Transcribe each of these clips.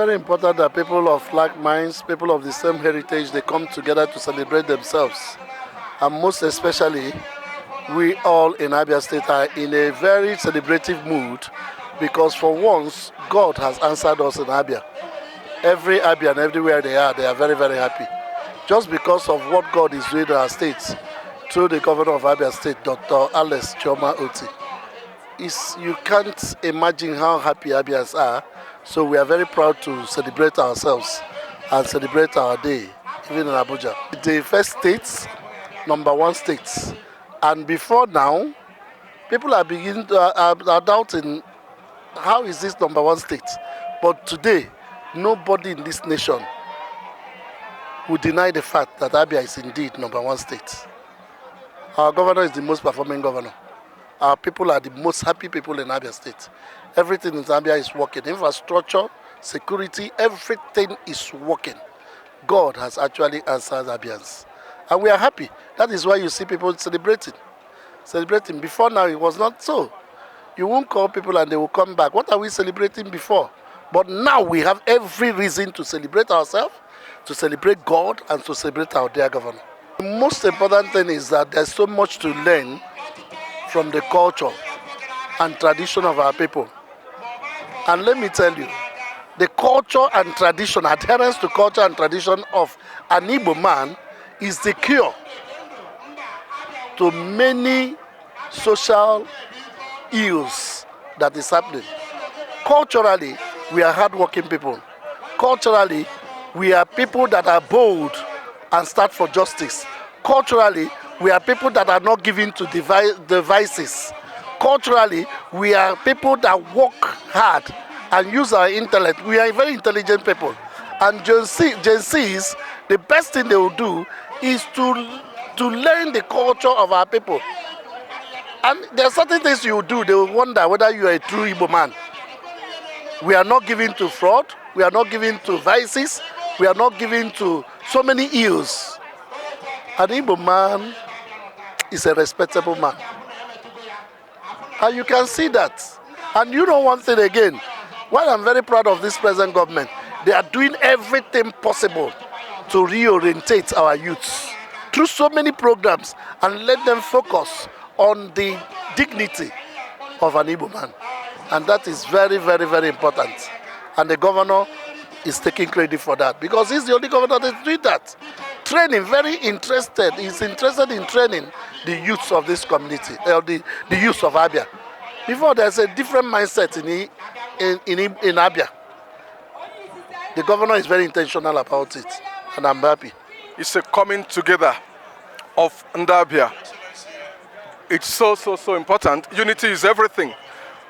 Very important that people of like minds, people of the same heritage, they come together to celebrate themselves. And most especially, we all in Abia State are in a very celebrative mood because for once, God has answered us in Abia. Every Abian, everywhere they are very, very happy. Just because of what God is doing in our state through the governor of Abia State, Dr. Alex Choma Otti. You can't imagine how happy Abians are. So we are very proud to celebrate ourselves and celebrate our day, even in Abuja. The first state, number one state. And before now, people are beginning to are doubting how is this number one state. But today, nobody in this nation will deny the fact that Abia is indeed number one state. Our governor is the most performing governor. Our people are the most happy people in Abia State. Everything in Abia is working. Infrastructure, security, everything is working. God has actually answered Abians. And we are happy. That is why you see people celebrating. Before now, it was not so. You won't call people and they will come back. What are we celebrating before? But now we have every reason to celebrate ourselves, to celebrate God, and to celebrate our dear governor. The most important thing is that there's so much to learn from the culture and tradition of our people. And let me tell you, the culture and tradition, adherence to culture and tradition of an Igbo man is the cure to many social ills that is happening. Culturally, we are hardworking people. Culturally, we are people that are bold and stand for justice. Culturally, we are people that are not given to devices. Culturally, we are people that work hard and use our intellect. We are very intelligent people. And Gen Zs, the best thing they will do is to learn the culture of our people. And there are certain things you do, they will wonder whether you are a true Igbo man. We are not given to fraud. We are not given to vices. We are not given to so many ills. An Igbo man is a respectable man. And you can see that. And you know one thing again, while I'm very proud of this present government, they are doing everything possible to reorientate our youths through so many programs and let them focus on the dignity of an Igbo man. And that is very, very, very important. And the governor is taking credit for that because he's the only governor that's doing that. Training, very interested. He's interested in training the youths of this community, the youths of Abia. Before, there's a different mindset in Abia. The governor is very intentional about it, and I'm happy. It's a coming together of Ndabia. It's so important. Unity is everything.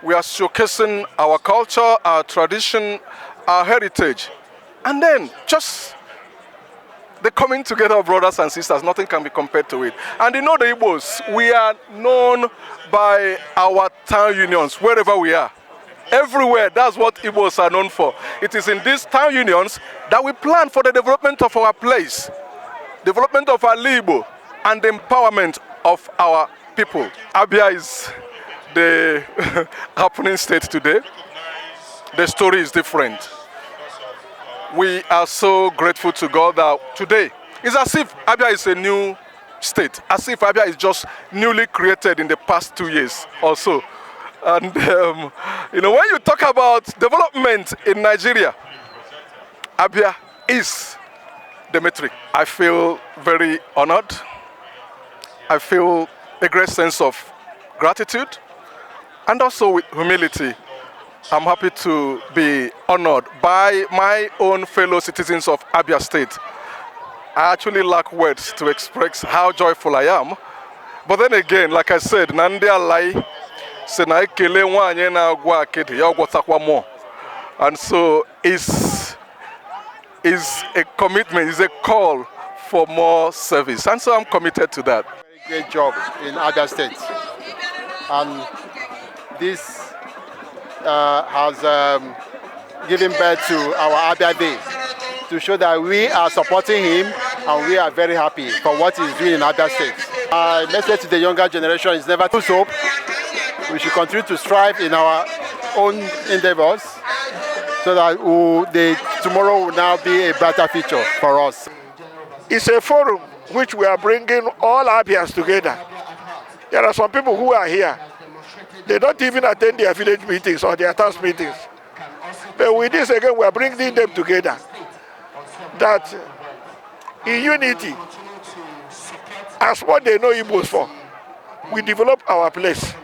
We are showcasing our culture, our tradition, our heritage. And then just the coming together of brothers and sisters, nothing can be compared to it. And you know the Igbos, we are known by our town unions, wherever we are. Everywhere, that's what Igbos are known for. It is in these town unions that we plan for the development of our place, development of our Igbo, and the empowerment of our people. Abia is the happening state today. The story is different. We are so grateful to God that today it's as if Abia is a new state, as if Abia is just newly created in the past 2 years or so. And you know, when you talk about development in Nigeria, Abia is the metric. I feel very honored. I feel a great sense of gratitude and also with humility. I'm happy to be honored by my own fellow citizens of Abia State. I actually lack words to express how joyful I am. But then again, like I said, Nandi Alai, Senaikele Wanye na Gwa Kete, Yagwatakwa Mo. And so it's a commitment, it's a call for more service. And so I'm committed to that. Very great job in Abia State. And this has given birth to our Abia Day to show that we are supporting him and we are very happy for what he's doing in Abia State. My message to the younger generation is never to lose hope. We should continue to strive in our own endeavors so that tomorrow will now be a brighter future for us. It's a forum which we are bringing all Abians together. There are some people who are here. They don't even attend their village meetings or their town meetings. But with this again, we are bringing them together. That in unity, as what they know Igbos for, we develop our place.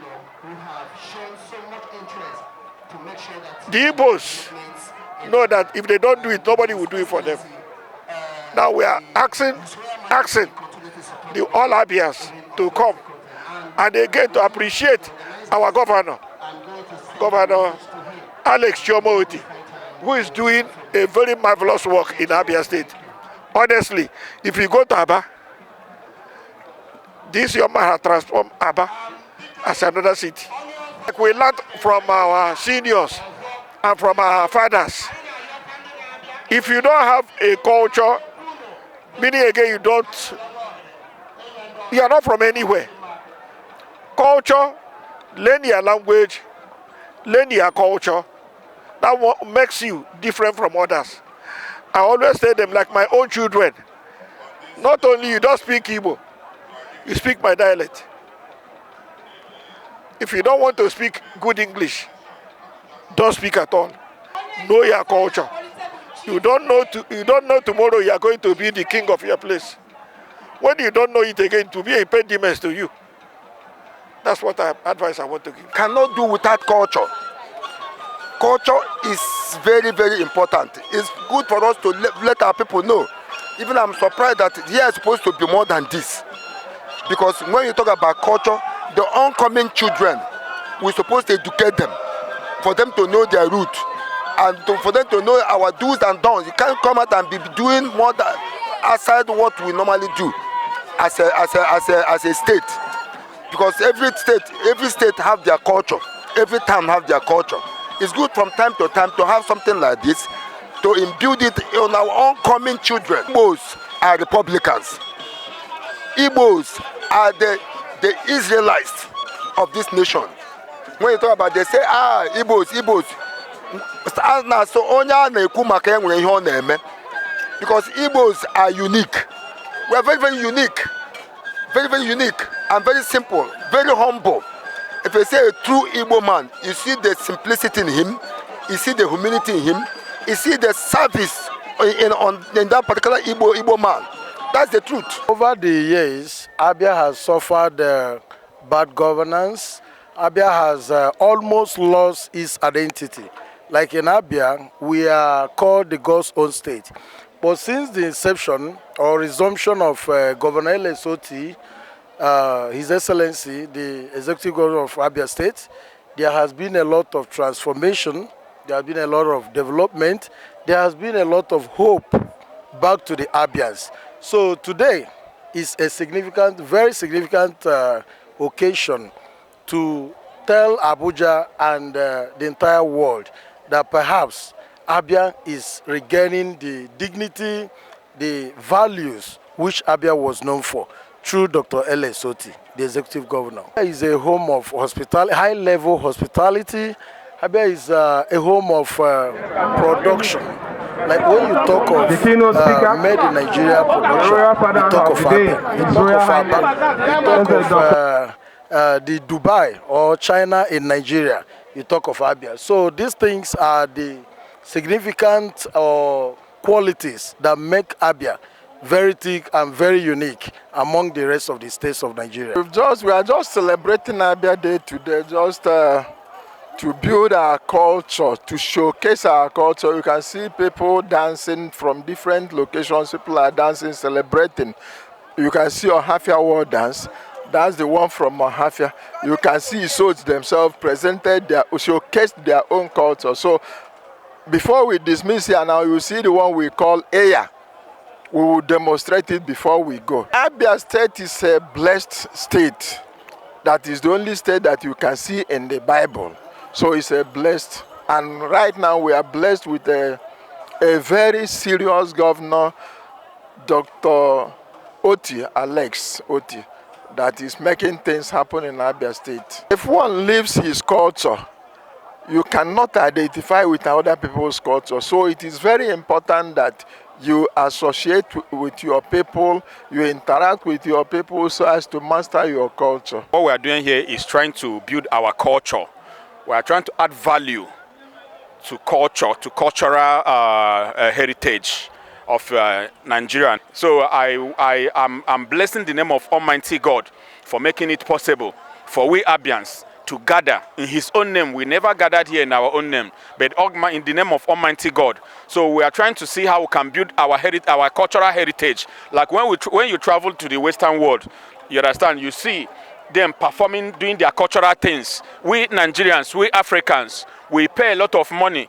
The Igbos know that if they don't do it, nobody will do it for them. Now we are asking the all Abians to come and again to appreciate our governor, Governor Alex Otti, who is doing a very marvelous work in Abia State. Honestly, if you go to Abba, this young man has transformed Abba as another city. Like we learned from our seniors and from our fathers. If you don't have a culture, meaning again you are not from anywhere. Culture, learn your language, learn your culture. That what makes you different from others. I always say them like my own children. Not only you don't speak Igbo, you speak my dialect. If you don't want to speak good English, don't speak at all. Know your culture. You don't know tomorrow you are going to be the king of your place. When you don't know it again, to be a impediment to you. That's what advice I want to give. Cannot do without culture. Culture is very, very important. It's good for us to let our people know. Even I'm surprised that here is supposed to be more than this. Because when you talk about culture, the oncoming children, we're supposed to educate them, for them to know their root, and for them to know our do's and don'ts. You can't come out and be doing more than outside what we normally do as a state. Because every state have their culture. Every town have their culture. It's good from time to time to have something like this, to imbue it on our oncoming children. Igbos are Republicans. Igbos are the Israelites of this nation. When you talk about, they say, Igbos. Because Igbos are unique. We are very, very unique. Very, very unique and very simple, very humble. If you say a true Igbo man, you see the simplicity in him, you see the humility in him, you see the service in that particular Igbo man. That's the truth. Over the years, Abia has suffered bad governance. Abia has almost lost its identity. Like in Abia, we are called the God's own state. But since the inception or resumption of Governor Otti, His Excellency, the Executive Governor of Abia State, there has been a lot of transformation, there has been a lot of development, there has been a lot of hope back to the Abians. So today is a significant, very significant occasion to tell Abuja and the entire world that perhaps Abia is regaining the dignity, the values which Abia was known for through Dr. Otti, the Executive Governor. Abia is a home of high-level hospitality. Abia is a home of production. Like when you talk of made in Nigeria production, you talk of Abia, you talk of the Dubai or China in Nigeria, you talk of Abia. So these things are the significant qualities that make Abia very thick and very unique among the rest of the states of Nigeria. We are just celebrating Abia Day today, just to build our culture, to showcase our culture. You can see people dancing from different locations. People are dancing, celebrating. You can see Ohafia World Dance. That's the one from Ohafia. You can see Isots themselves showcased their own culture. So before we dismiss here now, you see the one we call Eya. We will demonstrate it before we go. Abia State is a blessed state. That is the only state that you can see in the Bible. So it's a blessed, and right now we are blessed with a very serious governor, Dr. Otti, Alex Otti, that is making things happen in Abia State. If one leaves his culture, you cannot identify with other people's culture. So it is very important that you associate with your people, you interact with your people so as to master your culture. What we are doing here is trying to build our culture. We are trying to add value to culture, to cultural heritage of Nigeria. So I'm blessing the name of Almighty God for making it possible for we Abians to gather in His own name. We never gathered here in our own name, but in the name of Almighty God. So we are trying to see how we can build our cultural heritage. Like when you travel to the Western world, you understand, you see them performing, doing their cultural things. We Nigerians, we Africans, we pay a lot of money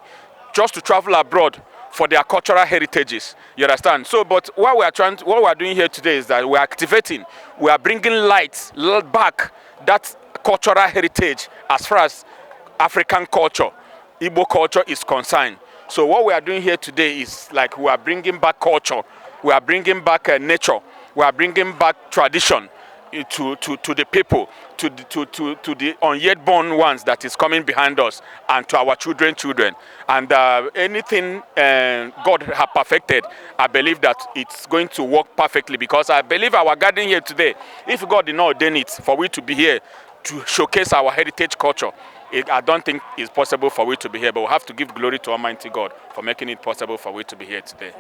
just to travel abroad for their cultural heritages. You understand? So, but what we are doing here today is that we are activating, we are bringing light back that cultural heritage as far as African culture, Igbo culture is concerned. So what we are doing here today is like we are bringing back culture, we are bringing back nature, we are bringing back tradition to the people, to the unyet born ones that is coming behind us, and to our children. And anything God has perfected, I believe that it's going to work perfectly, because I believe our gathering here today, if God did not ordain it for we to be here to showcase our heritage culture, I don't think it's possible for we to be here, but we have to give glory to Almighty God for making it possible for we to be here today.